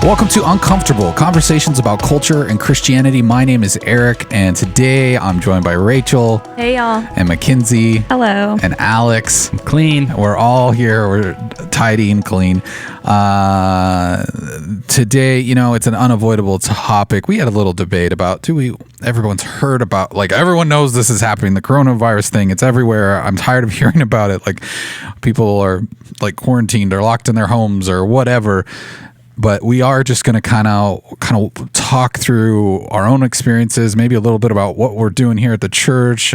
Welcome to Uncomfortable, conversations about culture and Christianity. My name is Eric, and today I'm joined by Rachel. Hey, y'all. And Mackenzie. Hello. And Alex. Clean. We're all here. We're tidy and clean. Today, it's an unavoidable topic. We had a little debate about, everyone's heard about, everyone knows this is happening. The coronavirus thing, it's everywhere. I'm tired of hearing about it. People are quarantined or locked in their homes or whatever. But we are just going to kind of talk through our own experiences, maybe a little bit about what we're doing here at the church,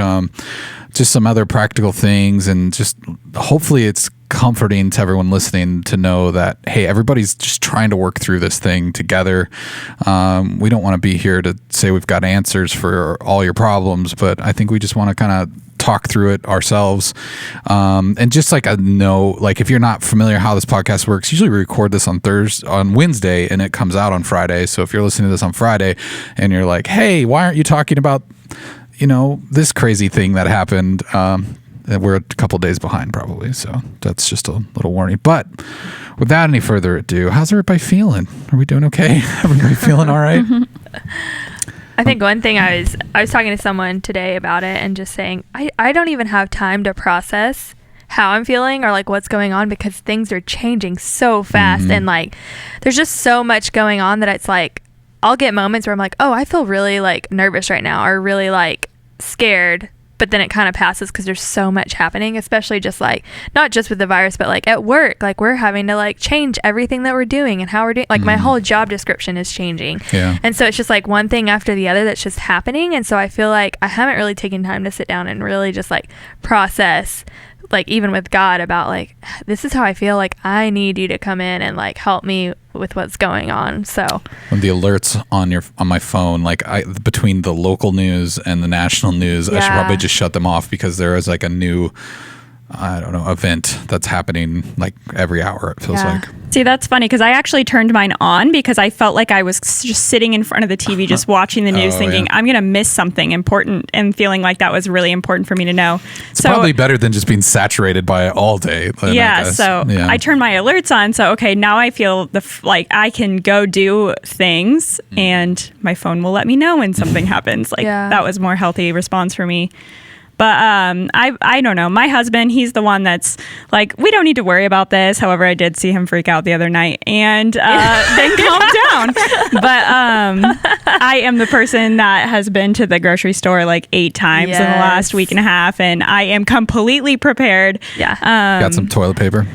just some other practical things, and just hopefully it's comforting to everyone listening to know that, hey, everybody's just trying to work through this thing together. We don't want to be here to say we've got answers for all your problems, but I think we just want to kind of talk through it ourselves. And just if you're not familiar how this podcast works, usually we record this on Wednesday and it comes out on Friday. So if you're listening to this on Friday and you're like, hey, why aren't you talking about, this crazy thing that happened? We're a couple days behind probably. So that's just a little warning. But without any further ado, how's everybody feeling? Are we doing okay? Everybody feeling all right? I think one thing I was talking to someone today about it and just saying, I don't even have time to process how I'm feeling or what's going on because things are changing so fast. Mm-hmm. And there's just so much going on that it's I'll get moments where I'm oh, I feel really nervous right now or really scared. But then it kind of passes because there's so much happening, especially just not just with the virus, but at work, we're having to change everything that we're doing and how we're doing. My whole job description is changing. Yeah. And so it's just one thing after the other that's just happening. And so I feel I haven't really taken time to sit down and really just process, even with God about this is how I feel. I need you to come in and help me with what's going on. So when the alerts on my phone, between the local news and the national news, I should probably just shut them off because there is a new, event that's happening every hour, it feels like. See, that's funny because I actually turned mine on because I felt like I was just sitting in front of the TV, just watching the news thinking, I'm going to miss something important and feeling like that was really important for me to know. It's probably better than just being saturated by it all day. I turned my alerts on. So, okay, now I feel I can go do things and my phone will let me know when something happens. That was more healthy response for me. But I don't know. My husband, he's the one that's we don't need to worry about this. However, I did see him freak out the other night and then calm down. But I am the person that has been to the grocery store 8 times in the last week and a half. And I am completely prepared. Yeah. Got some toilet paper?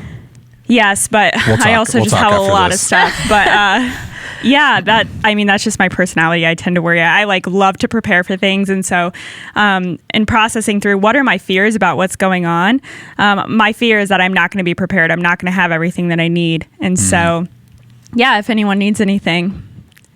Yes, but I also just have a lot of stuff. But yeah, that's just my personality. I tend to worry. I love to prepare for things. And so in processing through what are my fears about what's going on, my fear is that I'm not going to be prepared. I'm not going to have everything that I need. And so, if anyone needs anything,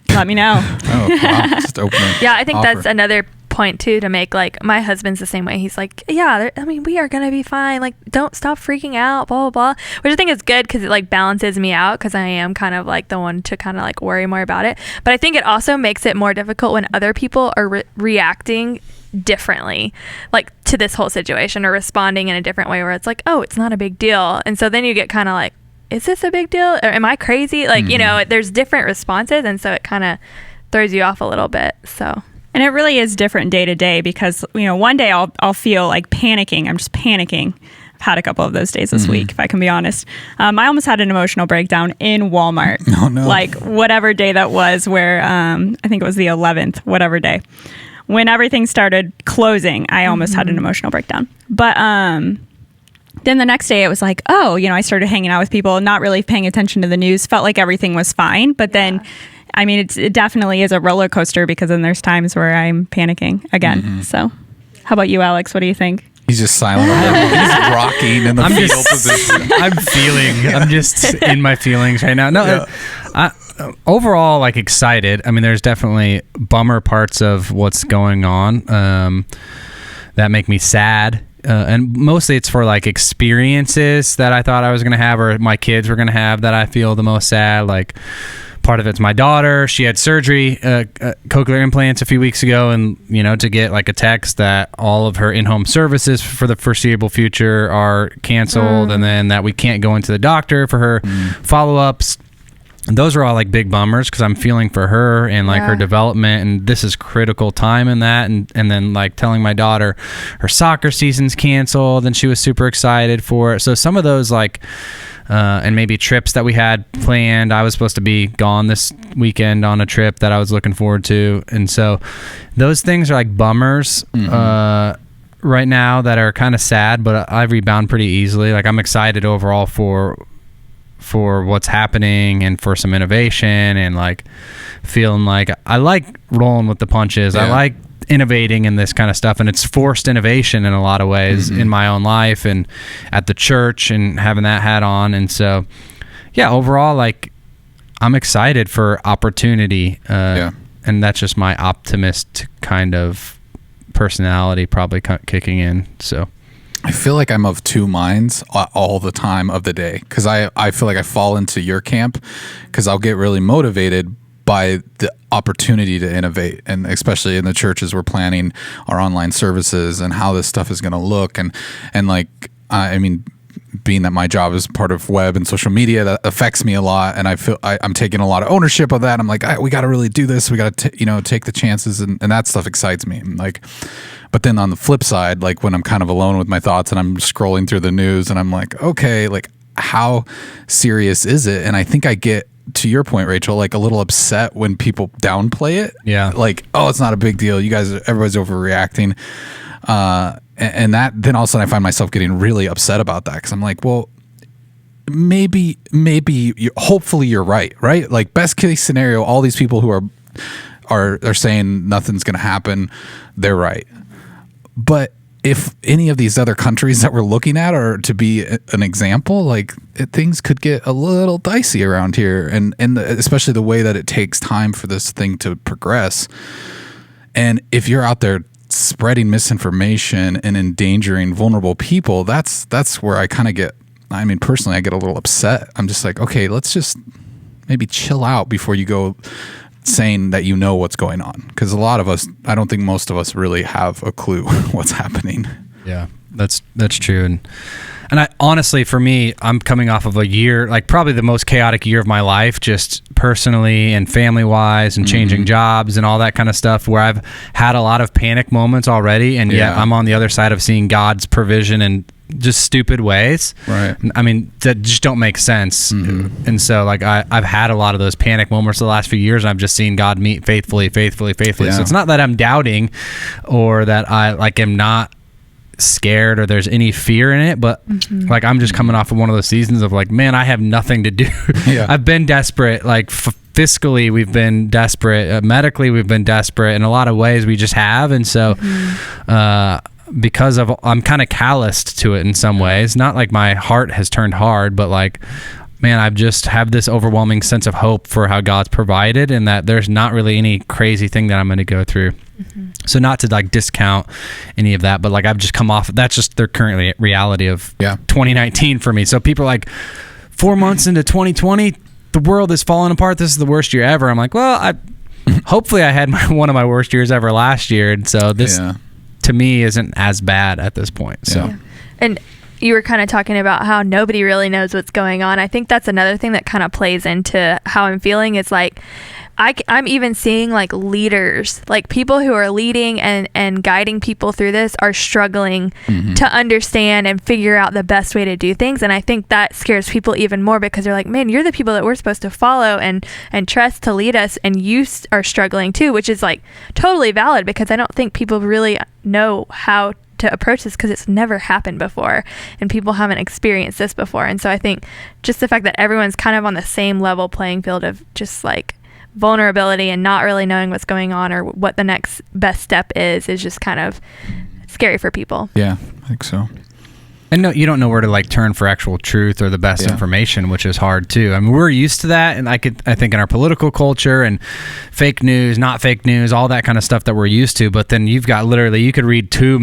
let me know. Oh, wow. Just open it. Yeah, I think that's another point too to make. My husband's the same way. He's we are gonna be fine, don't stop freaking out, blah blah blah, which I think is good because it balances me out because I am kind of the one to kind of worry more about it. But I think it also makes it more difficult when other people are reacting differently to this whole situation or responding in a different way where it's oh, it's not a big deal. And so then you get kind of is this a big deal or am I crazy? There's different responses, and so it kind of throws you off a little bit. So and it really is different day to day because, one day I'll feel panicking. I'm just panicking. I've had a couple of those days this week, if I can be honest. I almost had an emotional breakdown in Walmart. Oh, no. Whatever day that was where, I think it was the 11th, whatever day. When everything started closing, I almost had an emotional breakdown. But then the next day it was I started hanging out with people, not really paying attention to the news, felt like everything was fine. But then it definitely is a roller coaster because then there's times where I'm panicking again. Mm-hmm. So how about you, Alex? What do you think? He's just silent. He's rocking in the fetal position. I'm just in my feelings right now. No, overall, excited. There's definitely bummer parts of what's going on that make me sad and mostly it's for like experiences that I thought I was going to have or my kids were going to have that I feel the most sad. Like part of it's my daughter. She had surgery, cochlear implants a few weeks ago, and to get like a text that all of her in-home services for the foreseeable future are canceled, and then that we can't go into the doctor for her follow-ups. And those are all like big bummers because I'm feeling for her and like her development, and this is critical time in that. And then like telling my daughter her soccer season's canceled and she was super excited for it. So some of those like, and maybe trips that we had planned. I was supposed to be gone this weekend on a trip that I was looking forward to. And so those things are like bummers right now that are kind of sad, but I rebound pretty easily. Like I'm excited overall for what's happening and for some innovation and like feeling like I like rolling with the punches. I like innovating in this kind of stuff, and it's forced innovation in a lot of ways in my own life and at the church and having that hat on. And so overall like I'm excited for opportunity, and that's just my optimist kind of personality probably kicking in. So I feel like I'm of two minds all the time of the day, because I feel like I fall into your camp because I'll get really motivated by the opportunity to innovate, and especially in the churches we're planning our online services and how this stuff is going to look, and like I mean, being that my job is part of web and social media, that affects me a lot, and I feel I'm taking a lot of ownership of that. I'm like, we got to really do this. We got to take the chances, and that stuff excites me. Like, but then on the flip side, like when I'm kind of alone with my thoughts and I'm scrolling through the news and I'm like, okay, like how serious is it? And I think I get, to your point, Rachel, like a little upset when people downplay it. Yeah. Like, oh, it's not a big deal. You guys, everybody's overreacting. And that, then all of a sudden I find myself getting really upset about that. Cause I'm like, well, maybe hopefully you're right? Like best case scenario, all these people who are saying nothing's going to happen, they're right. But if any of these other countries that we're looking at are to be an example, like things could get a little dicey around here, and especially the way that it takes time for this thing to progress. And if you're out there spreading misinformation and endangering vulnerable people, that's where I kind of get, I mean, personally, I get a little upset. I'm just like, okay, let's just maybe chill out before you go saying that you know what's going on, because a lot of us, I don't think most of us really have a clue what's happening. Yeah, that's true. And I honestly, for me, I'm coming off of a year, like probably the most chaotic year of my life, just personally and family wise, and changing jobs and all that kind of stuff, where I've had a lot of panic moments already, and yet I'm on the other side of seeing God's provision in just stupid ways. Right. I mean, that just don't make sense. And so like I've had a lot of those panic moments the last few years, and I've just seen God meet faithfully. Yeah. So it's not that I'm doubting or that I like am not scared or there's any fear in it, but like I'm just coming off of one of those seasons of like, man, I have nothing to do. I've been desperate, like fiscally we've been desperate, medically we've been desperate, in a lot of ways we just have. And so because of, I'm kind of calloused to it in some ways, not like my heart has turned hard, but like, man, I just have this overwhelming sense of hope for how God's provided, and that there's not really any crazy thing that I'm going to go through. So not to like discount any of that, but like I've just come off, that's just the current reality of 2019 for me. So people are like, 4 months into 2020, the world is falling apart. This is the worst year ever. I'm like, well, hopefully I had one of my worst years ever last year. And so this to me isn't as bad at this point. So, and you were kind of talking about how nobody really knows what's going on. I think that's another thing that kind of plays into how I'm feeling. It's like, I'm even seeing like leaders, like people who are leading and guiding people through this are struggling to understand and figure out the best way to do things. And I think that scares people even more, because they're like, man, you're the people that we're supposed to follow and trust to lead us, and you are struggling too, which is like totally valid, because I don't think people really know how to approach this, because it's never happened before and people haven't experienced this before. And so I think just the fact that everyone's kind of on the same level playing field of just like vulnerability and not really knowing what's going on or what the next best step is just kind of scary for people. Yeah, I think so. And no, you don't know where to like turn for actual truth or the best information, which is hard too. I mean, we're used to that, and I think in our political culture and fake news, not fake news, all that kind of stuff that we're used to. But then you've got literally, you could read two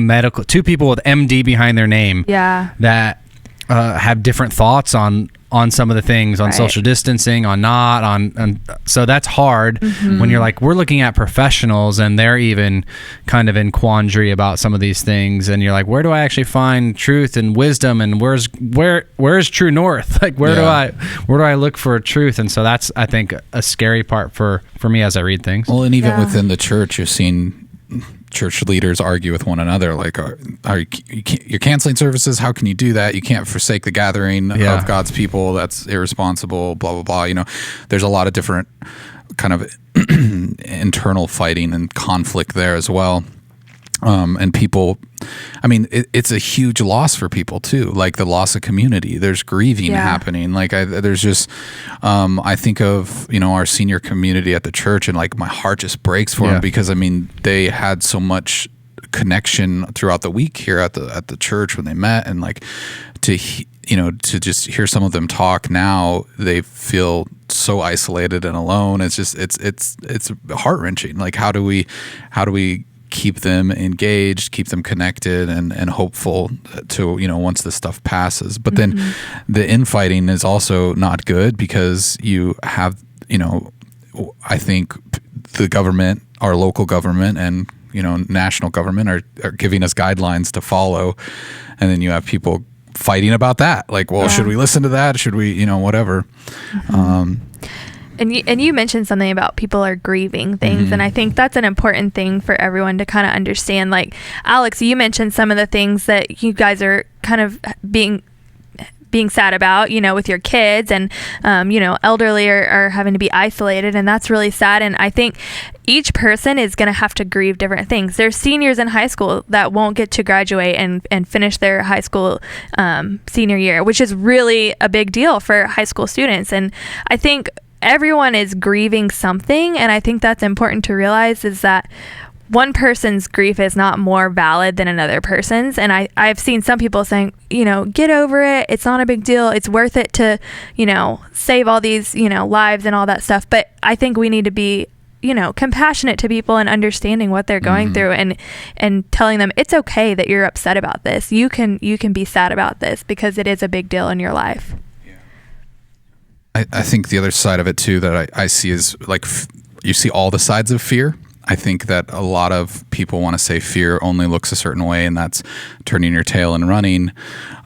people with MD behind their name, that have different thoughts on some of the things, on social distancing, on so that's hard when you're like, we're looking at professionals and they're even kind of in quandary about some of these things, and you're like, where do I actually find truth and wisdom, and where's true north? Like where do I look for truth? And so that's, I think, a scary part for me as I read things. Well, and even within the church, you've seen church leaders argue with one another, like, you're canceling services, how can you do that? You can't forsake the gathering of God's people, that's irresponsible, blah blah blah. You know, there's a lot of different kind of internal fighting and conflict there as well. And people, I mean, it's a huge loss for people too, like the loss of community. There's grieving happening. Like there's just, I think of, you know, our senior community at the church, and like my heart just breaks for them, because I mean, they had so much connection throughout the week here at the church when they met, and like to just hear some of them talk now, they feel so isolated and alone. It's just, it's heart-wrenching. Like how do we keep them engaged, keep them connected and hopeful to, you know, once this stuff passes. But then the infighting is also not good, because you have, you know, I think the government, our local government and, you know, national government are giving us guidelines to follow. And then you have people fighting about that. Like, well, should we listen to that? Should we, you know, whatever. And you mentioned something about people are grieving things, and I think that's an important thing for everyone to kind of understand. Like, Alex, you mentioned some of the things that you guys are kind of being sad about, you know, with your kids, and you know, elderly are having to be isolated, and that's really sad. And I think each person is going to have to grieve different things. There's seniors in high school that won't get to graduate and finish their high school senior year, which is really a big deal for high school students. And I think everyone is grieving something, and I think that's important to realize, is that one person's grief is not more valid than another person's. And I've seen some people saying, you know, get over it, it's not a big deal, it's worth it to, you know, save all these, you know, lives and all that stuff. But I think we need to be, you know, compassionate to people and understanding what they're going through, and telling them it's okay that you're upset about this. You can be sad about this, because it is a big deal in your life. I think the other side of it too that I see is like, you see all the sides of fear. I think that a lot of people want to say fear only looks a certain way, and that's turning your tail and running.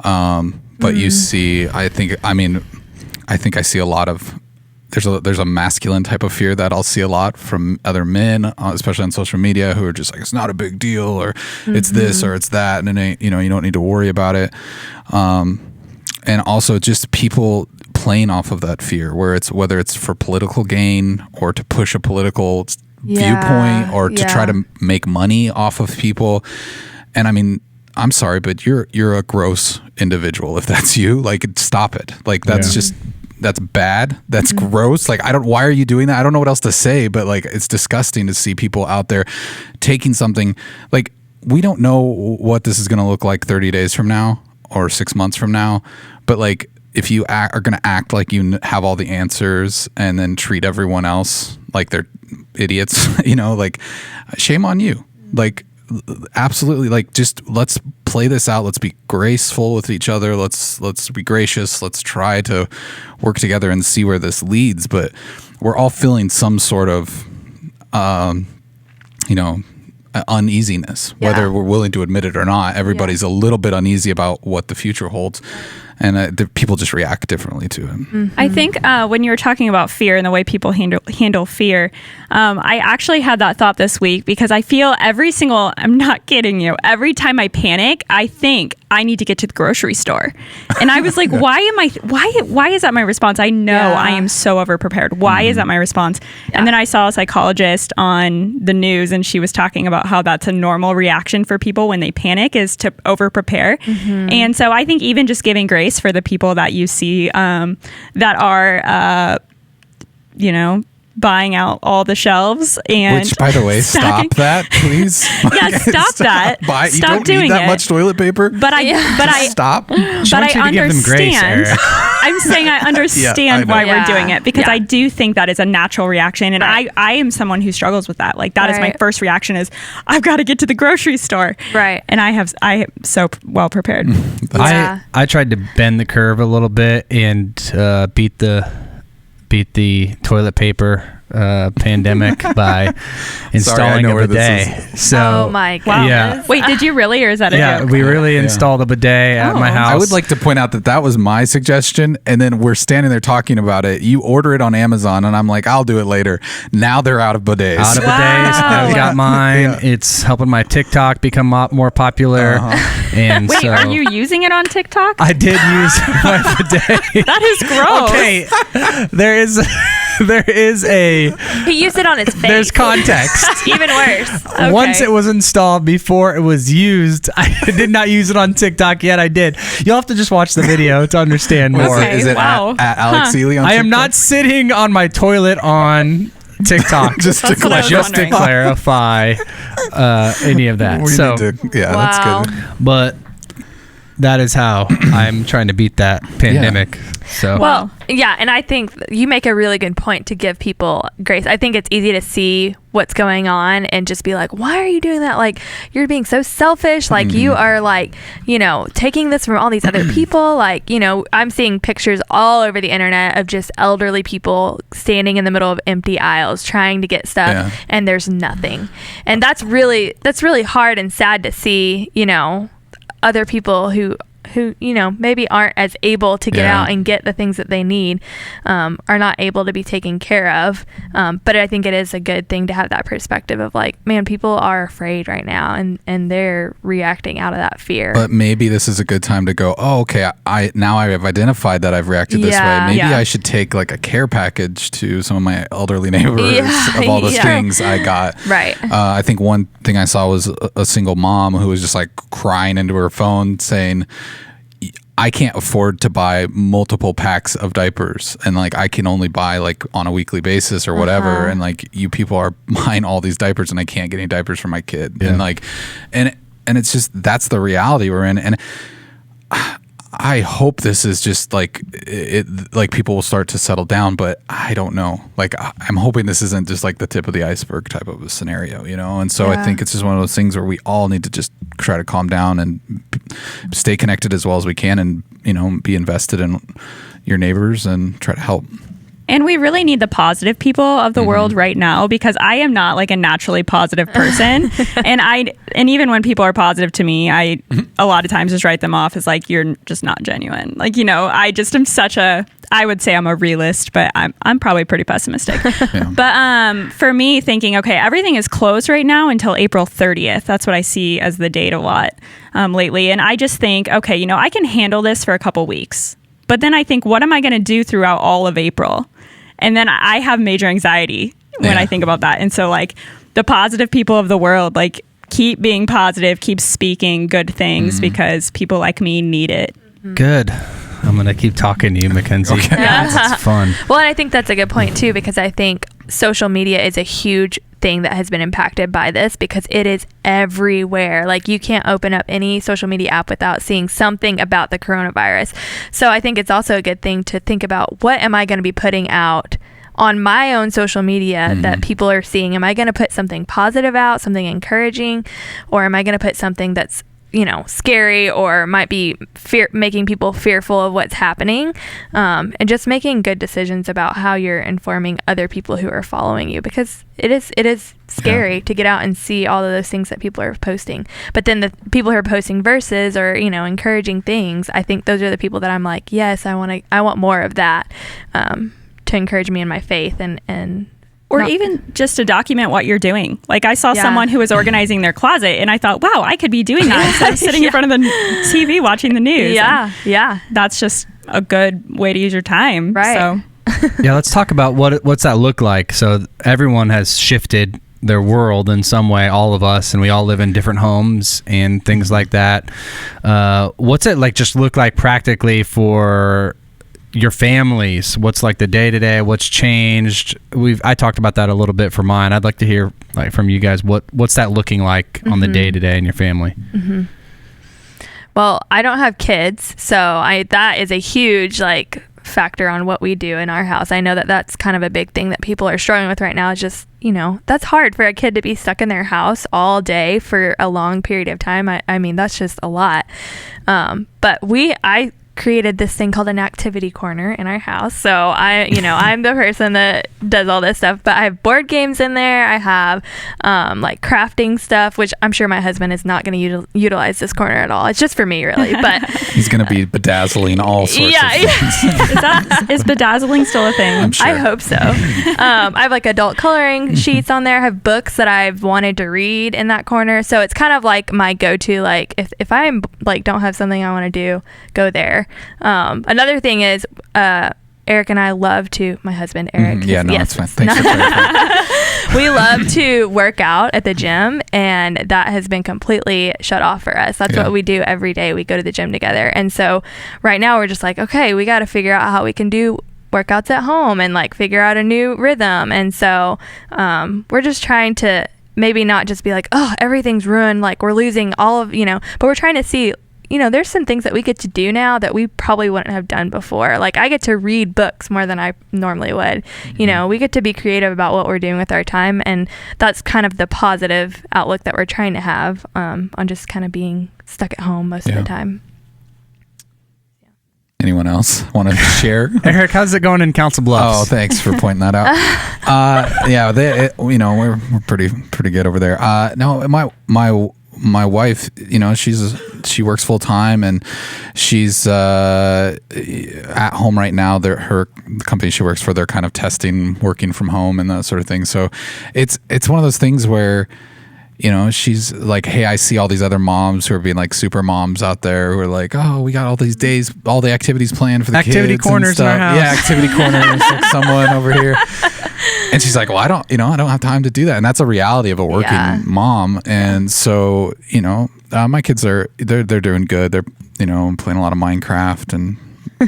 But you see, I think I see a lot of, there's a masculine type of fear that I'll see a lot from other men, especially on social media, who are just like, it's not a big deal, or it's this or it's that, and you know, you don't need to worry about it. And also just people playing off of that fear, whether it's for political gain or to push a political viewpoint, or to try to make money off of people. And I mean, I'm sorry, but you're a gross individual if that's you. Like, stop it. Like, that's just, that's bad. That's gross. Like, why are you doing that? I don't know what else to say, but like, it's disgusting to see people out there taking something. Like, we don't know what this is going to look like 30 days from now or 6 months from now, but like, if you are going to act like you have all the answers and then treat everyone else like they're idiots, you know, like, shame on you. Like, absolutely. Like, just let's play this out. Let's be graceful with each other. Let's be gracious. Let's try to work together and see where this leads. But we're all feeling some sort of, you know, uneasiness, whether we're willing to admit it or not. Everybody's a little bit uneasy about what the future holds. And people just react differently to it. I think when you were talking about fear and the way people handle fear, I actually had that thought this week, because I feel I'm not kidding you, every time I panic, I think I need to get to the grocery store. And I was like, why is that my response? I know I am so overprepared. Why is that my response? And then I saw a psychologist on the news, and she was talking about how that's a normal reaction for people when they panic, is to overprepare. And so I think even just giving grace for the people that you see that are, you know, buying out all the shelves and which, by the way, stacking. stop that, please. Yeah, stop that. You Stop don't doing need that it. much toilet paper. But I Stop. but I want you to give them grace, understand. Eric. I'm saying I understand know. why Yeah. we're doing it because Yeah. I do think that is a natural reaction, and Right. I am someone who struggles with that. Like that is my Right. first reaction is I've got to get to the grocery store. Right. And I am so well prepared. Yeah. I tried to bend the curve a little bit and beat the toilet paper pandemic by installing know a where this bidet. So Oh my goodness. yeah. Wait, did you really, or is that a Yeah, joke? we really installed a bidet at my Oh. house. I would like to point out that was my suggestion, and then we're standing there talking about it. You order it on Amazon, and I'm like, I'll do it later. Now they're out of bidets. out of Wow. bidets. I've got mine. Yeah. It's helping my TikTok become more popular. And Wait, so are you using it on TikTok? I did use my bidet. That is gross. Okay, there is a He used it on his face. there's context. Even worse. Okay. Once it was installed, before it was used, I did not use it on TikTok yet. I did. You'll have to just watch the video to understand more. Okay. Is it Wow. at Alex Seeley on I am TikTok? not sitting on my toilet on TikTok. Just to That's what I was just to wondering. clarify any of that. We So, need to, yeah, Wow. that's good. but that is how I'm trying to beat that pandemic. So, Well, yeah, and I think you make a really good point to give people grace. I think it's easy to see what's going on and just be like, why are you doing that? Like, you're being so selfish. Like, you are like, taking this from all these other people. Like, I'm seeing pictures all over the internet of just elderly people standing in the middle of empty aisles trying to get stuff, Yeah. and there's nothing. And that's really hard and sad to see, other people who maybe aren't as able to get Yeah. out and get the things that they need, are not able to be taken care of. But I think it is a good thing to have that perspective of like, man, people are afraid right now, and they're reacting out of that fear. But maybe this is a good time to go, oh, okay, I have identified that I've reacted this Yeah. way. Maybe Yeah. I should take like a care package to some of my elderly neighbors Yeah. of all the Yeah. things I got. Right. I think one thing I saw was a single mom who was just like crying into her phone saying, I can't afford to buy multiple packs of diapers, and like I can only buy like on a weekly basis or whatever, and like you people are buying all these diapers and I can't get any diapers for my kid. And like and it's just, that's the reality we're in. And I hope this is just like like people will start to settle down, but I don't know. Like I'm hoping this isn't just like the tip of the iceberg type of a scenario, And so I Yeah. think it's just one of those things where we all need to just try to calm down and stay connected as well as we can, and be invested in your neighbors and try to help. And we really need the positive people of the world right now, because I am not like a naturally positive person. and even when people are positive to me, I a lot of times just write them off as like, you're just not genuine. Like, I just am I would say I'm a realist, but I'm probably pretty pessimistic. But for me, thinking, okay, everything is closed right now until April 30th. That's what I see as the date a lot lately. And I just think, okay, I can handle this for a couple weeks. But then I think, what am I going to do throughout all of April? And then I have major anxiety when I think about that. And so like the positive people of the world, like keep being positive, keep speaking good things, because people like me need it. good. I'm going to keep talking to you, Mackenzie. Okay. That's fun. Well, and I think that's a good point too, because I think social media is a huge thing that has been impacted by this, because it is everywhere. Like, you can't open up any social media app without seeing something about the coronavirus. So I think it's also a good thing to think about, what am I going to be putting out on my own social media that people are seeing? Am I going to put something positive out, something encouraging, or am I going to put something that's scary or might be making people fearful of what's happening, and just making good decisions about how you're informing other people who are following you, because it is scary to get out and see all of those things that people are posting. But then the people who are posting verses or encouraging things, I think those are the people that I'm like, yes, I want more of that, to encourage me in my faith and Or even just to document what you're doing. Like, I saw someone who was organizing their closet, and I thought, wow, I could be doing that instead of sitting in front of the TV watching the news. Yeah. That's just a good way to use your time. Right. So, Yeah, let's talk about what's that look like. So everyone has shifted their world in some way, all of us, and we all live in different homes and things like that. What's it like just look like practically for your families, what's like the day-to-day, what's changed. I talked about that a little bit for mine. I'd like to hear like from you guys, what's that looking like on the day-to-day in your family? Well, I don't have kids, so that is a huge like factor on what we do in our house. I know that that's kind of a big thing that people are struggling with right now. It's just, that's hard for a kid to be stuck in their house all day for a long period of time. I mean, that's just a lot. But I created this thing called an activity corner in our house. So I'm the person that does all this stuff, but I have board games in there. I have like crafting stuff, which I'm sure my husband is not going to utilize this corner at all. It's just for me, really. But he's going to be bedazzling all sorts of things. Is bedazzling still a thing? I'm sure. I hope so. I have like adult coloring sheets on there. I have books that I've wanted to read in that corner. So it's kind of like my go-to, like if I like don't have something I want to do, go there. Another thing is Eric and I love to, my husband Eric. That's fine. Thanks for clarifying. We love to work out at the gym, and that has been completely shut off for us. That's what we do every day. We go to the gym together. And so right now we're just like, okay, we got to figure out how we can do workouts at home and like figure out a new rhythm. And so we're just trying to maybe not just be like, oh, everything's ruined, like we're losing all of, but we're trying to see, there's some things that we get to do now that we probably wouldn't have done before. Like I get to read books more than I normally would. We get to be creative about what we're doing with our time. And that's kind of the positive outlook that we're trying to have on just kind of being stuck at home most of the time. Anyone else want to share? Eric, how's it going in Council Bluffs? Oh, thanks for pointing that out. We're pretty good over there. No, my wife, she works full time and she's at home right now. The company she works for, they're kind of testing working from home and that sort of thing. So it's one of those things where, she's like, hey, I see all these other moms who are being like super moms out there who are like, oh, we got all these days, all the activities planned for the activity kids corners in our house. Yeah, activity corners, like someone over here. And she's like, well, I don't have time to do that. And that's a reality of a working mom. And so, my kids they're doing good. They're, playing a lot of Minecraft, and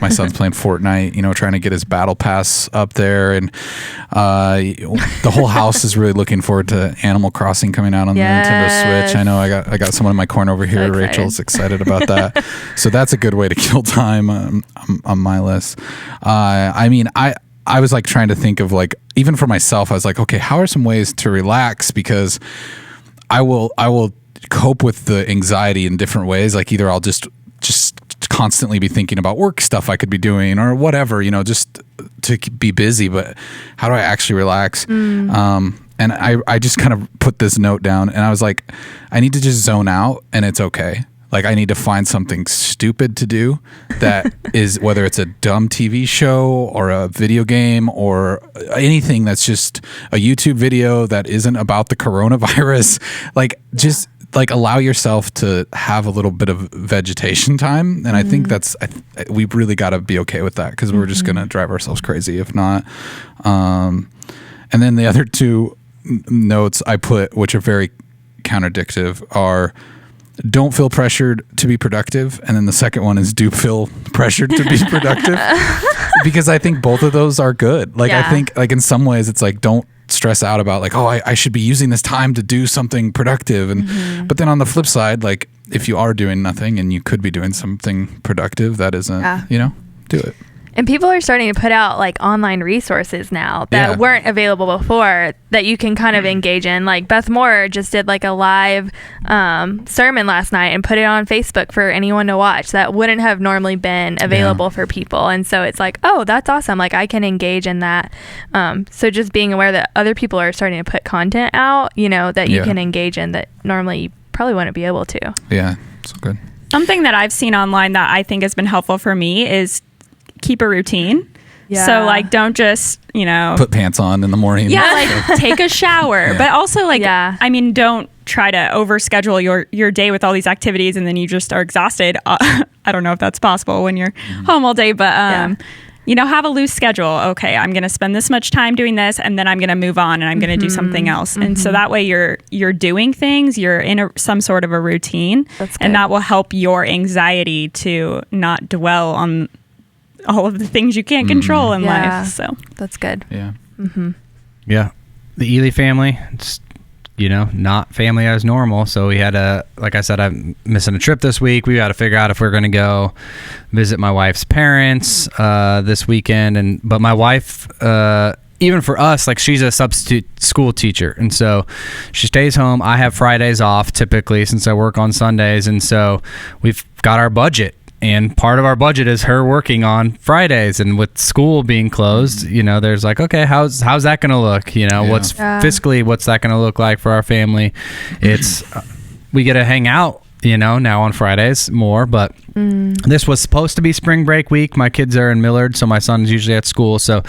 my son's playing Fortnite, trying to get his battle pass up there. And the whole house is really looking forward to Animal Crossing coming out on the Nintendo Switch. I know I got someone in my corner over here. So Rachel's excited about that. So that's a good way to kill time on my list. I was like trying to think of like, even for myself, I was like, okay, how are some ways to relax? Because I will cope with the anxiety in different ways. Like either I'll just constantly be thinking about work stuff I could be doing or whatever, just to be busy. But how do I actually relax? And I just kind of put this note down and I was like, I need to just zone out and it's okay. Like I need to find something stupid to do that is, whether it's a dumb TV show or a video game or anything that's just a YouTube video that isn't about the coronavirus. Like just like allow yourself to have a little bit of vegetation time. And I think we really got to be okay with that, because we're just going to drive ourselves crazy if not. And then the other two notes I put, which are very contradictive, are don't feel pressured to be productive. And then the second one is do feel pressured to be productive. Because I think both of those are good. Like I think like in some ways it's like, don't stress out about like, oh, I should be using this time to do something productive. And but then on the flip side, like if you are doing nothing and you could be doing something productive, that isn't, do it. And people are starting to put out like online resources now that weren't available before that you can kind of engage in. Like Beth Moore just did like a live sermon last night and put it on Facebook for anyone to watch that wouldn't have normally been available for people. And so it's like, oh, that's awesome. Like I can engage in that. So just being aware that other people are starting to put content out, that you can engage in that normally you probably wouldn't be able to. Yeah, so good. Something that I've seen online that I think has been helpful for me is keep a routine. So like don't just put pants on in the morning. Like take a shower. But also like I mean, don't try to overschedule your day with all these activities and then you just are exhausted. I don't know if that's possible when you're home all day, but have a loose schedule. Okay, I'm gonna spend this much time doing this and then I'm gonna move on and I'm gonna do something else. And so that way you're doing things, you're in some sort of a routine, and that will help your anxiety to not dwell on all of the things you can't control in life. So that's good. Yeah. Yeah. The Ely family, it's, not family as normal. So we had like I said, I'm missing a trip this week. We got to figure out if we're going to go visit my wife's parents this weekend. But my wife, even for us, like she's a substitute school teacher. And so she stays home. I have Fridays off typically since I work on Sundays. And so we've got our budget. And part of our budget is her working on Fridays, and with school being closed, there's like, okay, how's that going to look? What's fiscally, what's that going to look like for our family? It's, we get to hang out, now on Fridays more, but this was supposed to be spring break week. My kids are in Millard, so my son's usually at school. So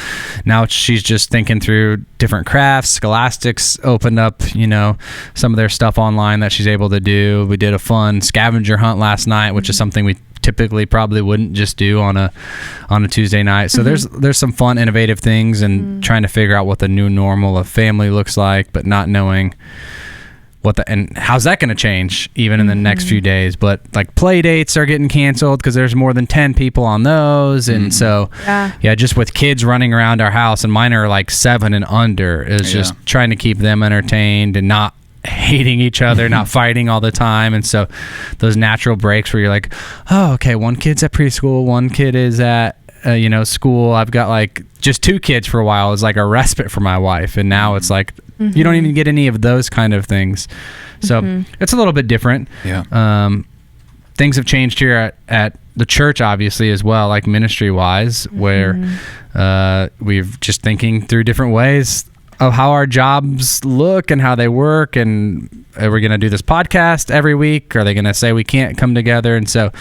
now she's just thinking through different crafts. Scholastics opened up, some of their stuff online that she's able to do. We did a fun scavenger hunt last night, which is something we typically probably wouldn't just do on a Tuesday night. So there's some fun, innovative things, and trying to figure out what the new normal of family looks like, but not knowing and how's that going to change even in the next few days. But like play dates are getting canceled because there's more than 10 people on those. And so just with kids running around our house, and mine are like 7 and under, is just trying to keep them entertained and not hating each other, not fighting all the time. And so those natural breaks where you're like, oh, okay, one kid's at preschool, one kid is at school. I've got like just 2 kids for a while is like a respite for my wife, and now it's like you don't even get any of those kind of things. So it's a little bit different. Things have changed here at the church obviously as well, like ministry wise, where we're just thinking through different ways of how our jobs look and how they work, and are we going to do this podcast every week? Are they going to say we can't come together? And so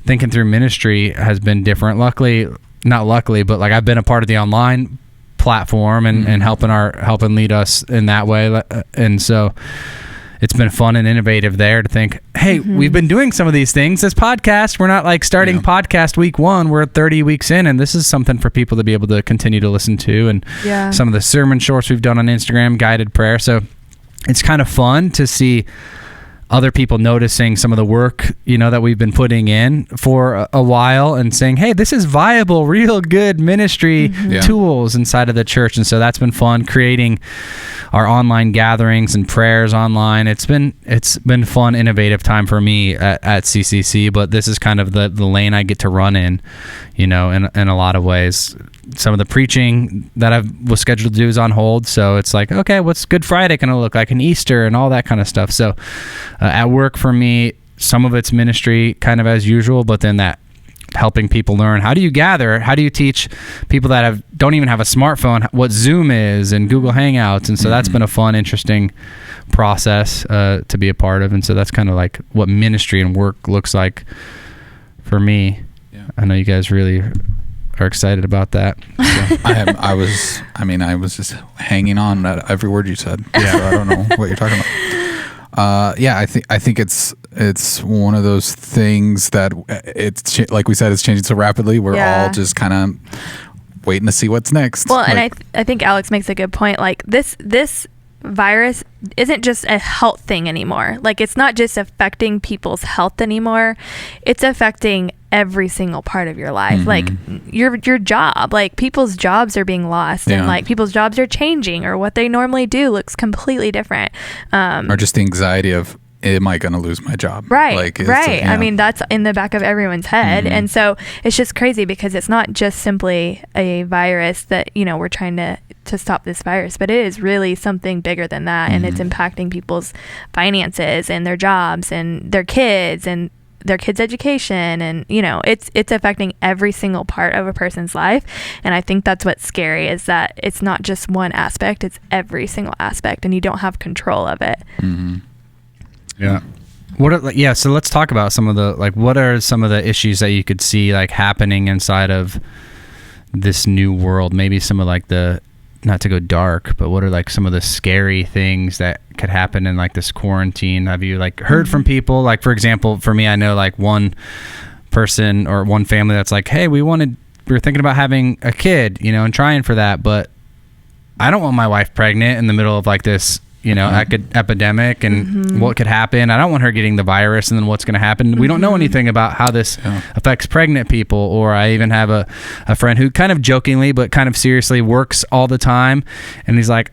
thinking through ministry has been different. Not luckily, but like I've been a part of the online platform and helping lead us in that way. And so it's been fun and innovative there to think, hey, we've been doing some of these things. This podcast, we're not like starting podcast week 1. We're 30 weeks in, and this is something for people to be able to continue to listen to. And some of the sermon shorts we've done on Instagram, guided prayer. So it's kind of fun to see other people noticing some of the work, that we've been putting in for a while, and saying, hey, this is viable, real good ministry tools inside of the church. And so that's been fun, creating our online gatherings and prayers online. It's been fun, innovative time for me at CCC, but this is kind of the lane I get to run in, in a lot of ways. Some of the preaching that I was scheduled to do is on hold. So it's like, okay, what's Good Friday going to look like, and Easter and all that kind of stuff. So at work for me, some of it's ministry kind of as usual, but then that helping people learn, how do you gather? How do you teach people that don't even have a smartphone what Zoom is and Google Hangouts? And so that's been a fun, interesting process to be a part of. And so that's kind of like what ministry and work looks like for me. Yeah. I know you guys really are excited about that. So. I was just hanging on at every word you said. Yeah. So I don't know what you're talking about. I think it's one of those things that it's like we said, it's changing so rapidly. We're all just kind of waiting to see what's next. Well, and I think Alex makes a good point. Like this virus isn't just a health thing anymore. Like it's not just affecting people's health anymore. It's affecting every single part of your life. Like your job, like people's jobs are being lost, and like people's jobs are changing, or what they normally do looks completely different. Or just the anxiety of, am I going to lose my job? Right. Right. I mean, that's in the back of everyone's head. And so it's just crazy because it's not just simply a virus that, we're trying to stop this virus, but it is really something bigger than that. And it's impacting people's finances and their jobs and their kids and their kids' education. And, it's affecting every single part of a person's life. And I think that's what's scary, is that it's not just one aspect, it's every single aspect, and you don't have control of it. Yeah. So let's talk about some of the, what are some of the issues that you could see happening inside of this new world? Maybe some of not to go dark, but what are some of the scary things that could happen in this quarantine? Have you heard from people? For example, for me, I know one person or one family that's hey, we were thinking about having a kid, and trying for that, but I don't want my wife pregnant in the middle of this epidemic and what could happen. I don't want her getting the virus and then what's going to happen. We don't know anything about how this affects pregnant people. Or I even have a friend who kind of jokingly but kind of seriously works all the time, and he's like,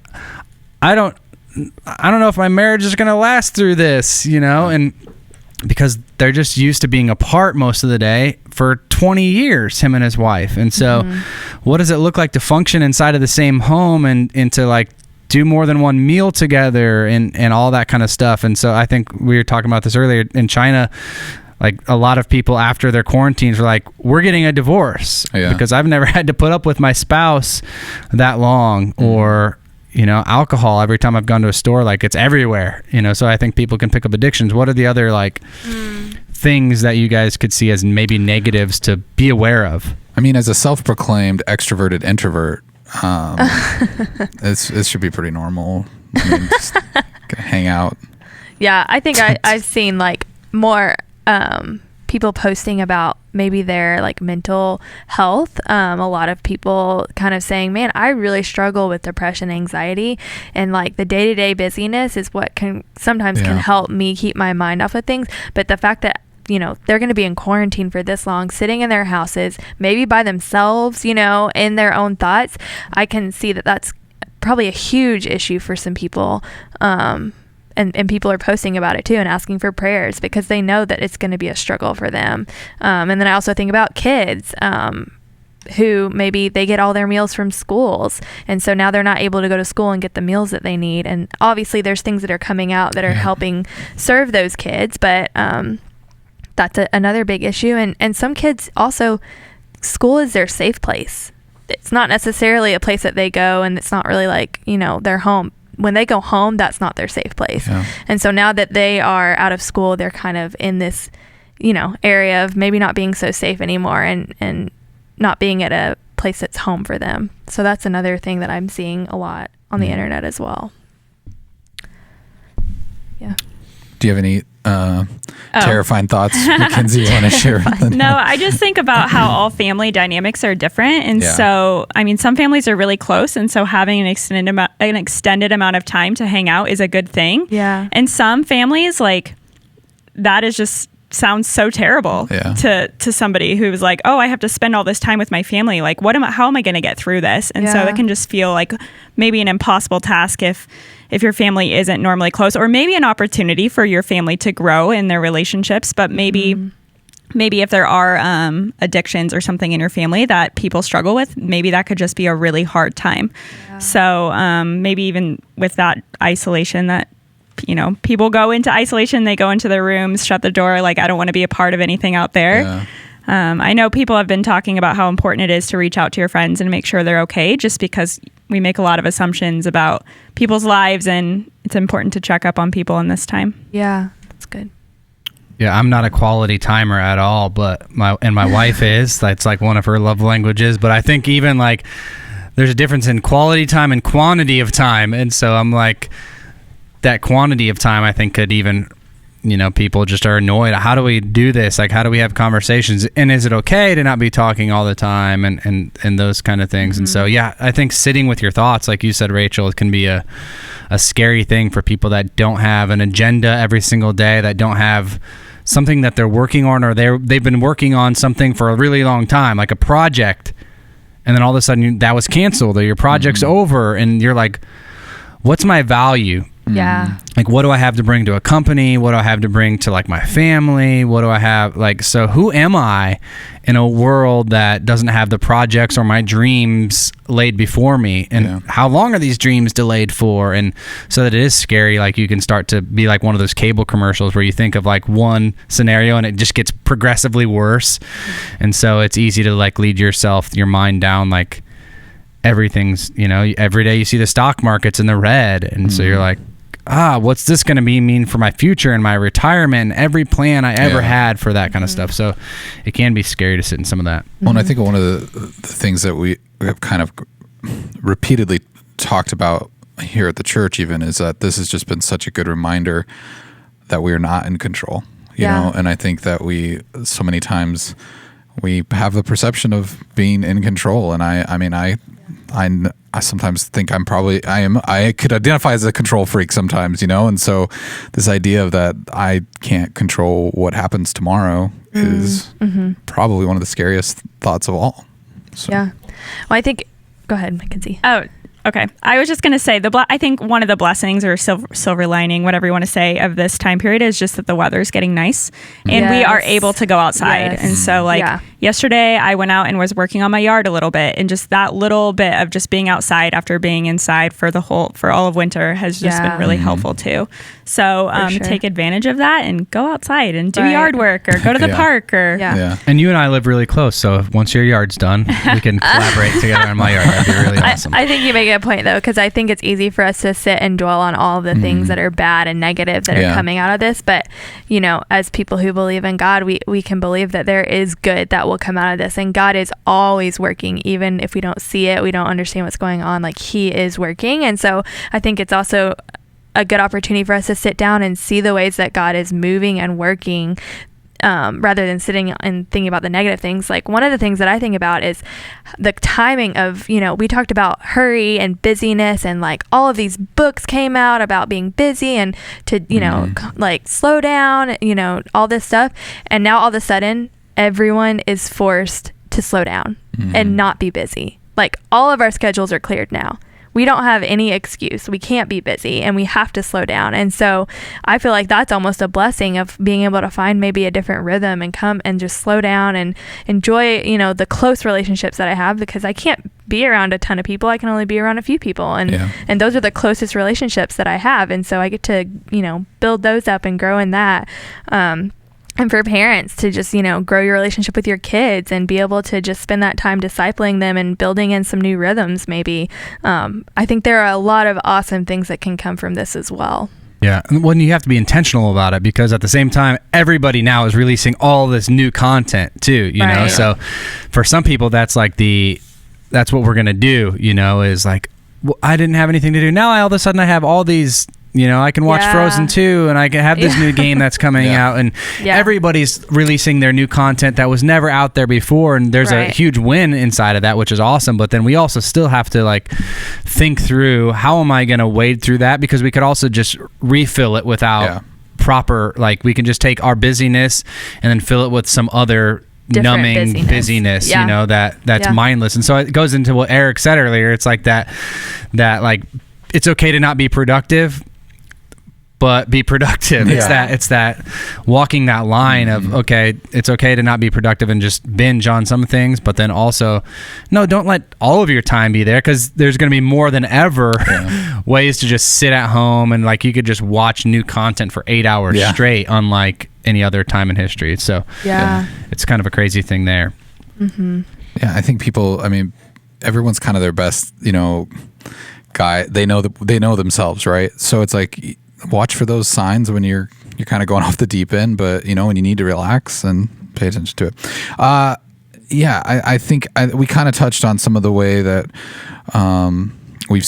I don't know if my marriage is going to last through this, and because they're just used to being apart most of the day for 20 years, him and his wife. And so what does it look like to function inside of the same home and to like do more than one meal together and all that kind of stuff? And so I think we were talking about this earlier in China, like a lot of people after their quarantines were like, we're getting a divorce because I've never had to put up with my spouse that long, or alcohol. Every time I've gone to a store, like it's everywhere, so I think people can pick up addictions. What are the other like things that you guys could see as maybe negatives to be aware of? I mean, as a self-proclaimed extroverted introvert, it should be pretty normal. I mean, just hang out. Yeah, I think I've seen like more people posting about maybe their like mental health. A lot of people kind of saying, man, I really struggle with depression, anxiety, and like the day-to-day busyness is what can sometimes can help me keep my mind off of things. But the fact that they're going to be in quarantine for this long, sitting in their houses, maybe by themselves, in their own thoughts, I can see that that's probably a huge issue for some people. And people are posting about it too and asking for prayers because they know that it's going to be a struggle for them. And then I also think about kids who maybe they get all their meals from schools. And so now they're not able to go to school and get the meals that they need. And obviously there's things that are coming out that are helping serve those kids. But that's another big issue. And some kids also, school is their safe place. It's not necessarily a place that they go, and it's not really like, their home. When they go home, that's not their safe place. And so now that they are out of school, they're kind of in this, area of maybe not being so safe anymore and not being at a place that's home for them. So that's another thing that I'm seeing a lot on the internet as well. Yeah. Do you have any terrifying thoughts, Mackenzie, you want to share? No, I just think about how all family dynamics are different. And so, I mean, some families are really close. And so having an extended amount of time to hang out is a good thing. Yeah. And some families, like, that is just sounds so terrible to somebody who's like, oh, I have to spend all this time with my family. Like, how am I going to get through this? And so that can just feel like maybe an impossible task if your family isn't normally close, or maybe an opportunity for your family to grow in their relationships. But maybe if there are addictions or something in your family that people struggle with, maybe that could just be a really hard time. Yeah. So maybe even with that isolation that, people go into isolation, they go into their rooms, shut the door, like, I don't want to be a part of anything out there. Yeah. I know people have been talking about how important it is to reach out to your friends and make sure they're okay, just because we make a lot of assumptions about people's lives, and it's important to check up on people in this time. Yeah, that's good. Yeah, I'm not a quality timer at all, but my wife is. That's like one of her love languages. But I think even like there's a difference in quality time and quantity of time. And so I'm like, that quantity of time, I think, could even, people just are annoyed. How do we do this? Like, how do we have conversations? And is it okay to not be talking all the time and those kind of things? Mm-hmm. And so, yeah, I think sitting with your thoughts, like you said, Rachel, it can be a scary thing for people that don't have an agenda every single day, that don't have something that they're working on, or they've been working on something for a really long time, like a project, and then all of a sudden that was canceled, or your project's over, and you're like, what's my value? Yeah. Like, what do I have to bring to a company? What do I have to bring to like my family? What do I have? Like, so who am I in a world that doesn't have the projects or my dreams laid before me? And how long are these dreams delayed for? And so that it is scary. Like, you can start to be like one of those cable commercials where you think of like one scenario and it just gets progressively worse. And so it's easy to like lead your mind down like everything's, every day you see the stock market's in the red. And so you're like, what's this going to mean for my future and my retirement and every plan I ever had for that kind of stuff. So it can be scary to sit in some of that. Well, and I think one of the things that we have kind of repeatedly talked about here at the church even is that this has just been such a good reminder that we are not in control, you know, and I think that so many times we have the perception of being in control. And I mean, I sometimes think I could identify as a control freak sometimes, and so this idea of that I can't control what happens tomorrow is probably one of the scariest thoughts of all. So. Yeah. Well, I think, go ahead, Mackenzie. Oh, okay. I was just going to say, I think one of the blessings or silver lining, whatever you want to say, of this time period is just that the weather's getting nice and we are able to go outside. Yes. And so yesterday I went out and was working on my yard a little bit, and just that little bit of just being outside after being inside for all of winter has just been really helpful too. So take advantage of that and go outside and do yard work or go to the park or And you and I live really close, so once your yard's done, we can collaborate together on my yard. That'd be really awesome. I think you make a point though, because I think it's easy for us to sit and dwell on all of the things that are bad and negative that are coming out of this. But as people who believe in God, we can believe that there is good that will come out of this, and God is always working, even if we don't see it, we don't understand what's going on. Like, He is working. And so I think it's also a good opportunity for us to sit down and see the ways that God is moving and working, rather than sitting and thinking about the negative things. Like, one of the things that I think about is the timing of, we talked about hurry and busyness, and like all of these books came out about being busy and to, like slow down, all this stuff. And now all of a sudden, everyone is forced to slow down and not be busy. Like, all of our schedules are cleared now. We don't have any excuse. We can't be busy, and we have to slow down. And so I feel like that's almost a blessing of being able to find maybe a different rhythm and come and just slow down and enjoy, the close relationships that I have, because I can't be around a ton of people. I can only be around a few people. And those are the closest relationships that I have. And so I get to, build those up and grow in that. And for parents to just, grow your relationship with your kids and be able to just spend that time discipling them and building in some new rhythms, maybe. I think there are a lot of awesome things that can come from this as well. Yeah. Well, you have to be intentional about it, because at the same time, everybody now is releasing all this new content too, know? So for some people, that's what we're going to do, is like, well, I didn't have anything to do. Now all of a sudden I have all these, I can watch Frozen 2, and I can have this new game that's coming out, and everybody's releasing their new content that was never out there before, and there's a huge win inside of that, which is awesome. But then we also still have to think through, how am I going to wade through that? Because we could also just refill it without proper, we can just take our busyness and then fill it with some other different numbing busyness, that's mindless. And so it goes into what Eric said earlier. It's like that it's okay to not be productive, but be productive. It's that walking that line of, okay, it's okay to not be productive and just binge on some things, but then also, no, don't let all of your time be there, because there's going to be more than ever ways to just sit at home and you could just watch new content for 8 hours straight, unlike any other time in history. So it's kind of a crazy thing there. Yeah, I think everyone's kind of their best, guy. They know themselves, right? So it's like, watch for those signs when you're kind of going off the deep end, but when you need to relax, and pay attention to it. I think we kind of touched on some of the way that we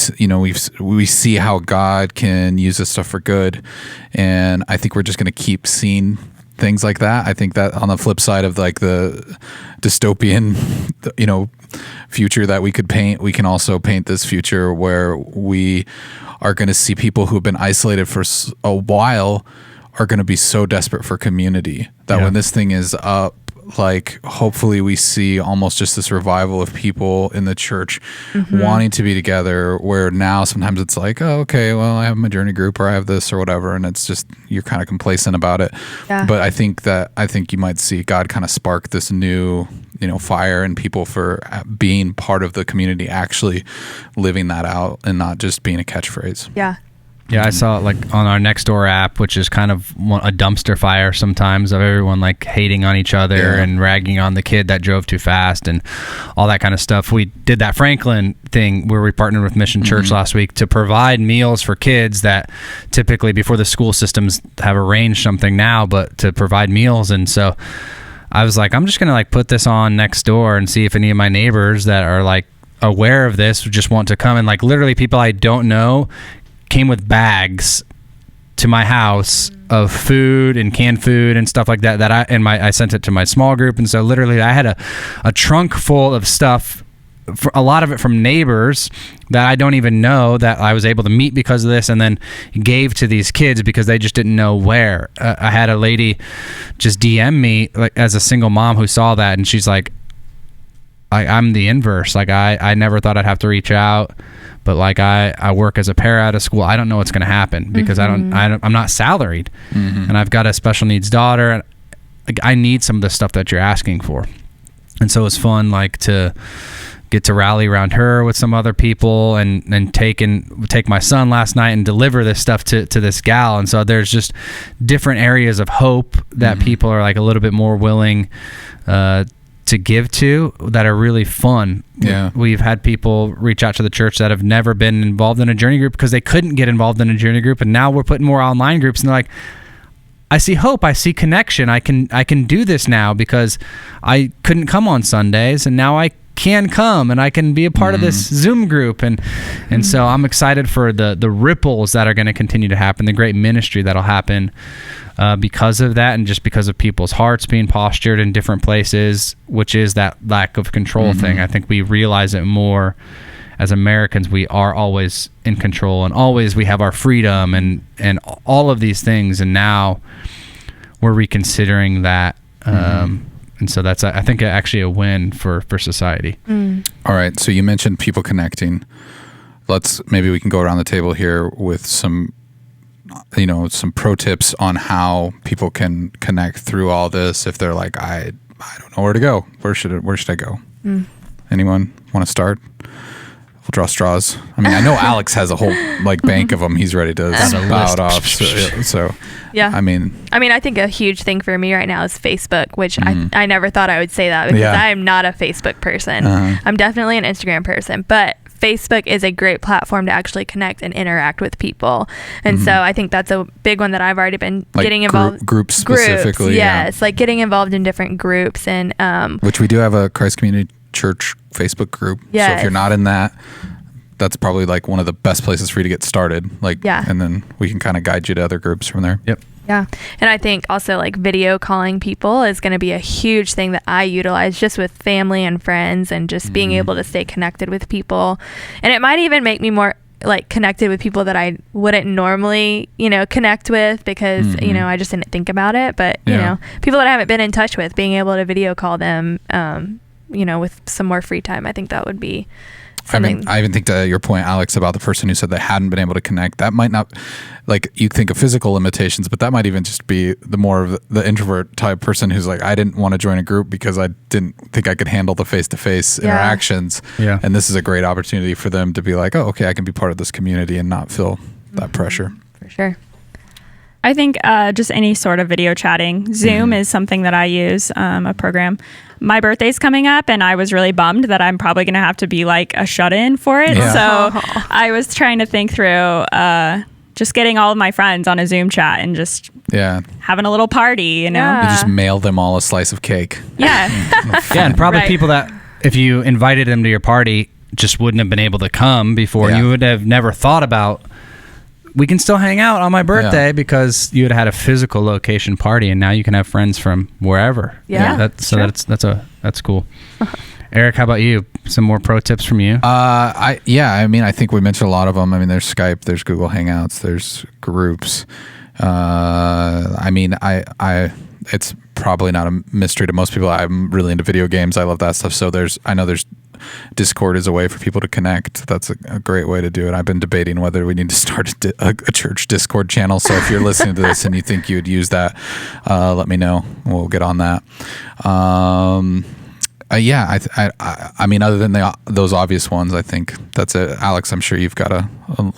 see how God can use this stuff for good, and I think we're just going to keep seeing things like that. I think that on the flip side of the dystopian, future that we could paint, we can also paint this future where we are going to see people who have been isolated for a while are going to be so desperate for community that when this thing is up, hopefully we see almost just this revival of people in the church wanting to be together, where now sometimes it's like, oh, okay, well, I have my journey group, or I have this or whatever, and it's just, you're kind of complacent about it. But I think you might see God kind of spark this new fire in people for being part of the community, actually living that out and not just being a catchphrase. Yeah, I saw it on our Nextdoor app, which is kind of a dumpster fire sometimes, of everyone hating on each other and ragging on the kid that drove too fast and all that kind of stuff. We did that Franklin thing where we partnered with Mission Church last week to provide meals for kids that typically, before the school systems have arranged something now, but to provide meals. And so I was like, I'm just going to put this on Nextdoor and see if any of my neighbors that are aware of this just want to come. And literally people I don't know came with bags to my house of food and canned food and stuff like that I sent it to my small group. And so literally I had a trunk full of stuff a lot of it from neighbors that I don't even know that I was able to meet because of this, and then gave to these kids because they just didn't know where. I had a lady just DM me like as a single mom who saw that, and she's like, I'm the inverse. Like I never thought I'd have to reach out, but like I work as a para out of school. I don't know what's going to happen because I'm not salaried, and I've got a special needs daughter, and like, I need some of the stuff that you're asking for. And so it's fun, like, to get to rally around her with some other people, and take my son last night and deliver this stuff to this gal. And so there's just different areas of hope that people are like a little bit more willing to give to, that are really fun. Yeah. We've had people reach out to the church that have never been involved in a journey group because they couldn't get involved in a journey group, and now we're putting more online groups, and they're like, I see hope, I see connection, I can do this now because I couldn't come on Sundays, and now I can come and I can be a part of this Zoom group, and so I'm excited for the ripples that are going to continue to happen, the great ministry that'll happen because of that, and just because of people's hearts being postured in different places, which is that lack of control thing. I think we realize it more as Americans. We are always in control, and always we have our freedom and all of these things, and now we're reconsidering that. And so that's, I think, actually a win for society. All right. So you mentioned people connecting. Maybe we can go around the table here with some pro tips on how people can connect through all this. If they're like, I don't know where to go. Where should I go? Anyone want to start? We'll draw straws. I mean, I know Alex has a whole bank of them. He's ready to spout off. So yeah. I mean, I think a huge thing for me right now is Facebook, which I never thought I would say that because I am not a Facebook person. I'm definitely an Instagram person, but Facebook is a great platform to actually connect and interact with people. And so I think that's a big one that I've already been getting involved. Groups specifically. Yes. Like getting involved in different groups, and which we do have a Christ Community Church Facebook group. Yes. So if you're not in that, that's probably like one of the best places for you to get started. And then we can kind of guide you to other groups from there. Yep. Yeah. And I think also like video calling people is going to be a huge thing that I utilize just with family and friends, and just being able to stay connected with people. And it might even make me more like connected with people that I wouldn't normally, connect with because, I just didn't think about it. But, people that I haven't been in touch with, being able to video call them, with some more free time, I think that would be something. I even think to your point, Alex, about the person who said they hadn't been able to connect, that might not, like, you think of physical limitations, but that might even just be the more of the introvert type person who's like, I didn't want to join a group because I didn't think I could handle the face-to-face interactions. Yeah. And this is a great opportunity for them to be like, oh, okay, I can be part of this community and not feel that pressure. For sure. I think just any sort of video chatting. Zoom is something that I use, a program. My birthday's coming up, and I was really bummed that I'm probably going to have to be like a shut-in for it. Yeah. So I was trying to think through just getting all of my friends on a Zoom chat and just having a little party, You just mail them all a slice of cake. Yeah. And probably people that, if you invited them to your party, just wouldn't have been able to come before. You would have never thought about, we can still hang out on my birthday because you had a physical location party, and now you can have friends from wherever. That's cool. Eric, how about you? Some more pro tips from you? I think we mentioned a lot of them. I mean, there's Skype, there's Google Hangouts, there's groups. It's probably not a mystery to most people. I'm really into video games. I love that stuff. So I know there's Discord is a way for people to connect. That's a great way to do it. I've been debating whether we need to start a church Discord channel. So if you're listening to this and you think you would use that, let me know. We'll get on that. I mean, other than those obvious ones, I think that's it. Alex, I'm sure you've got a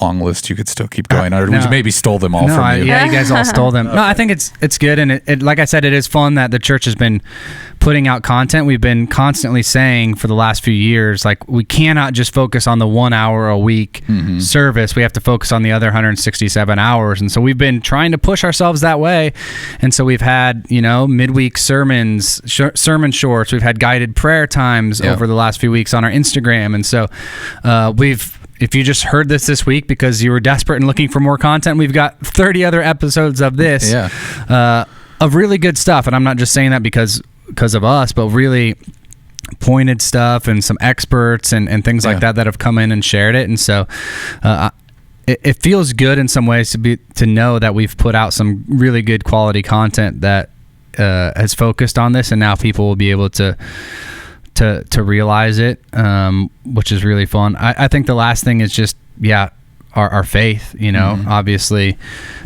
long list. You could still keep going, or we maybe stole them all from you. Yeah, you guys all stole them. No, I think it's good, and it like I said, it is fun that the church has been putting out content. We've been constantly saying for the last few years, like, we cannot just focus on the 1 hour a week service. We have to focus on the other 167 hours, and so we've been trying to push ourselves that way. And so we've had midweek sermons, sermon shorts. We've had guided prayer times over the last few weeks on our Instagram, and so if you just heard this week because you were desperate and looking for more content, we've got 30 other episodes of this of really good stuff. And I'm not just saying that because of us, but really pointed stuff and some experts and things like that have come in and shared it. And so it feels good in some ways to know that we've put out some really good quality content that has focused on this, and now people will be able to realize it, which is really fun. I think the last thing is just our faith. Obviously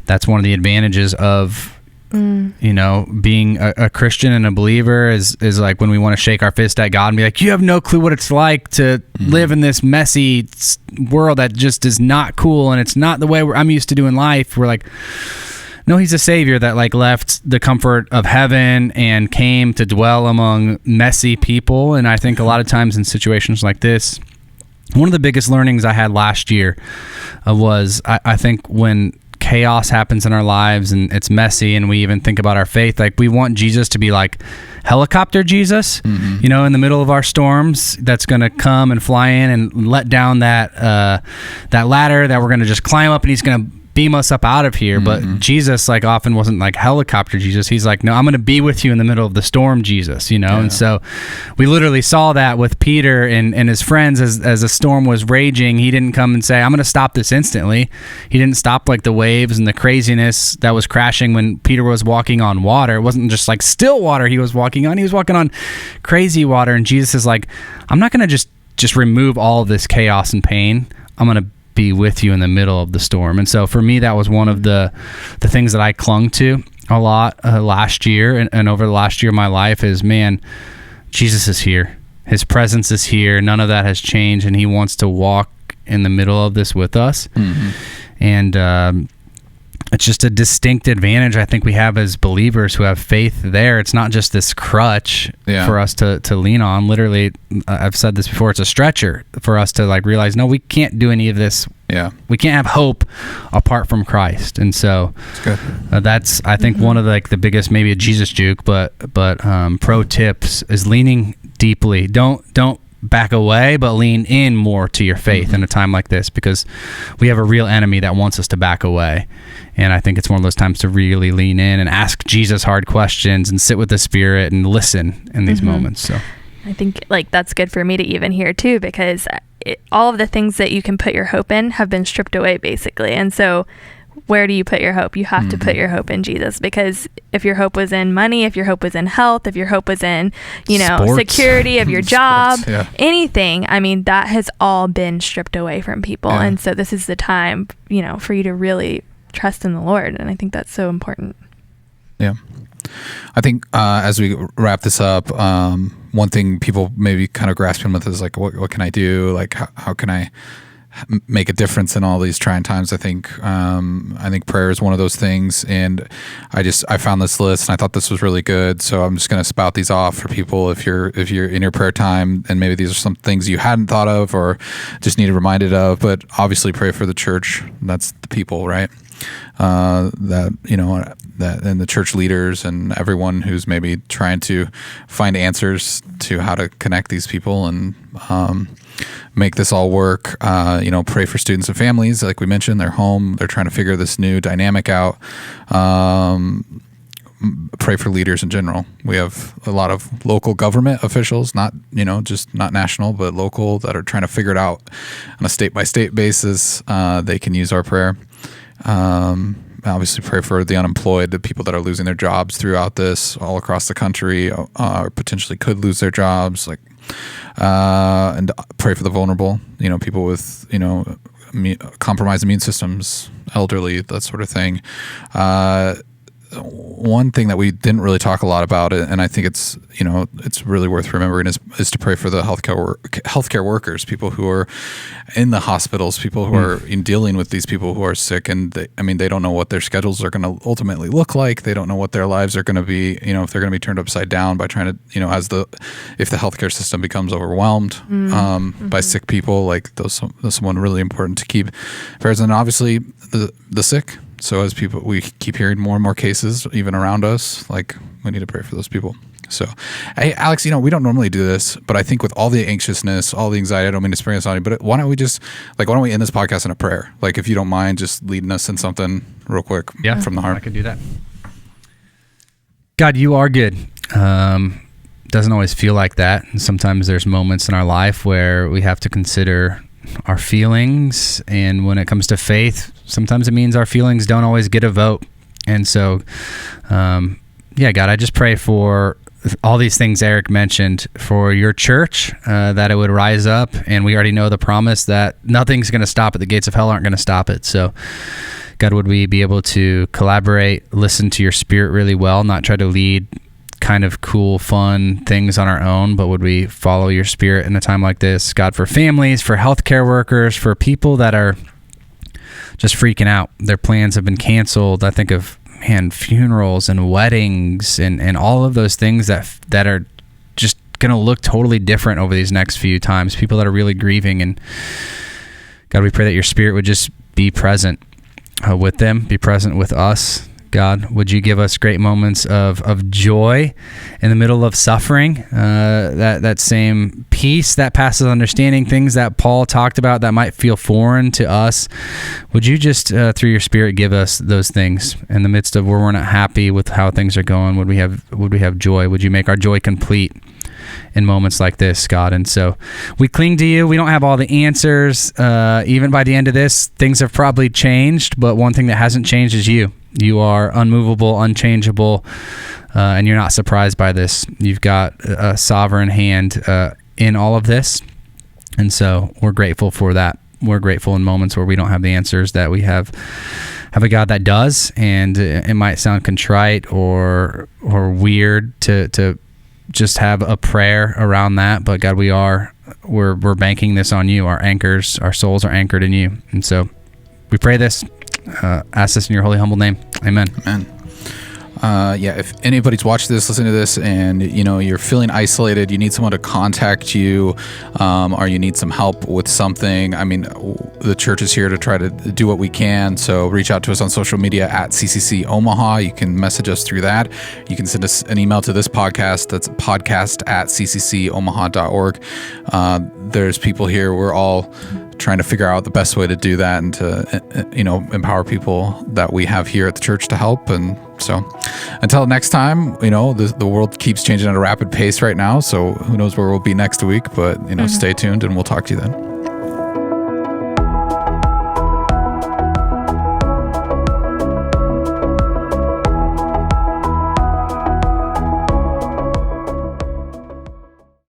that's one of the advantages of being a Christian and a believer is like when we want to shake our fist at God and be like, you have no clue what it's like to live in this messy world that just is not cool and it's not the way I'm used to doing life. We're like, no, he's a savior that like left the comfort of heaven and came to dwell among messy people. And I think a lot of times in situations like this, one of the biggest learnings I had last year was I think when chaos happens in our lives and it's messy and we even think about our faith, like we want Jesus to be like helicopter Jesus, in the middle of our storms, that's going to come and fly in and let down that ladder that we're going to just climb up, and he's going to beam us up out of here. But Jesus like often wasn't like helicopter Jesus. He's like, no, I'm going to be with you in the middle of the storm, Jesus, And so we literally saw that with Peter and his friends as a storm was raging. He didn't come and say, I'm going to stop this instantly. He didn't stop like the waves and the craziness that was crashing when Peter was walking on water. It wasn't just like still water he was walking on. He was walking on crazy water. And Jesus is like, I'm not going to just remove all of this chaos and pain. I'm going to be with you in the middle of the storm. And so for me, that was one of the things that I clung to a lot last year and over the last year of my life is, man, Jesus is here. His presence is here. None of that has changed, and he wants to walk in the middle of this with us. And it's just a distinct advantage I think we have as believers who have faith there. It's not just this crutch for us to lean on. Literally, I've said this before, it's a stretcher for us to like realize, no, we can't do any of this. We can't have hope apart from Christ. And so that's, I think, one of like the biggest, maybe a Jesus juke, but pro tips is leaning deeply. Don't back away, but lean in more to your faith in a time like this, because we have a real enemy that wants us to back away. And I think it's one of those times to really lean in and ask Jesus hard questions and sit with the Spirit and listen in these moments. So I think like that's good for me to even hear too, because all of the things that you can put your hope in have been stripped away basically. And so where do you put your hope? You have to put your hope in Jesus, because if your hope was in money, if your hope was in health, if your hope was in, sports, security of your job, anything, I mean, that has all been stripped away from people. And so this is the time, for you to really trust in the Lord. And I think that's so important. Yeah. I think as we wrap this up, one thing people maybe kind of grasping with is like, what can I do? Like, how can I make a difference in all these trying times? I think prayer is one of those things, and I found this list and I thought this was really good, so I'm just going to spout these off for people if you're in your prayer time, and maybe these are some things you hadn't thought of or just need reminded of. But obviously pray for the church. That's the people, right? That and the church leaders and everyone who's maybe trying to find answers to how to connect these people and make this all work. Pray for students and families. Like we mentioned, they're home. They're trying to figure this new dynamic out. Pray for leaders in general. We have a lot of local government officials, not national, but local, that are trying to figure it out on a state-by-state basis. They can use our prayer. Obviously pray for the unemployed, the people that are losing their jobs throughout this all across the country, or potentially could lose their jobs, and pray for the vulnerable, people with, compromised immune systems, elderly, that sort of thing. One thing that we didn't really talk a lot about, and I think it's really worth remembering, is to pray for the healthcare workers, people who are in the hospitals, people who are dealing with these people who are sick, and they don't know what their schedules are going to ultimately look like. They don't know what their lives are going to be, if they're going to be turned upside down by trying to, if the healthcare system becomes overwhelmed by sick people. Like those someone really important to keep prayers. And obviously the sick. So as we keep hearing more and more cases even around us, like we need to pray for those people. So, hey, Alex, we don't normally do this, but I think with all the anxiousness, all the anxiety, I don't mean to spring us on you, but why don't we end this podcast in a prayer? Like, if you don't mind just leading us in something real quick from the heart. I can do that. God, you are good. doesn't always feel like that. And sometimes there's moments in our life where we have to consider our feelings. And when it comes to faith, sometimes it means our feelings don't always get a vote. And so, God, I just pray for all these things Eric mentioned for your church, that it would rise up. And we already know the promise that nothing's going to stop it. The gates of hell aren't going to stop it. So God, would we be able to collaborate, listen to your spirit really well, not try to lead kind of cool, fun things on our own, but would we follow your spirit in a time like this? God, for families, for healthcare workers, for people that are just freaking out. Their plans have been canceled. I think of, funerals and weddings and all of those things that are just going to look totally different over these next few times. People that are really grieving. And God, we pray that your spirit would just be present with them, be present with us. God, would you give us great moments of joy in the middle of suffering, that same peace that passes understanding, things that Paul talked about that might feel foreign to us. Would you just, through your spirit, give us those things in the midst of where we're not happy with how things are going? Would we have joy? Would you make our joy complete in moments like this, God? And so we cling to you. We don't have all the answers. Even by the end of this, things have probably changed, but one thing that hasn't changed is you. You are unmovable, unchangeable, and you're not surprised by this. You've got a sovereign hand in all of this, and so we're grateful for that. We're grateful in moments where we don't have the answers, that we have a God that does, and it might sound contrite or weird to just have a prayer around that, but God, we're banking this on you. Our souls are anchored in you, and so we pray this. Ask this in your holy, humble name. Amen. Amen. If anybody's watching this, listening to this, and you're feeling isolated, you need someone to contact you, or you need some help with something, the church is here to try to do what we can. So reach out to us on social media at CCC Omaha. You can message us through that. You can send us an email to this podcast. That's podcast@cccomaha.org. There's people here. We're all trying to figure out the best way to do that and to, empower people that we have here at the church to help. And so until next time, the world keeps changing at a rapid pace right now. So who knows where we'll be next week, but, stay tuned and we'll talk to you then.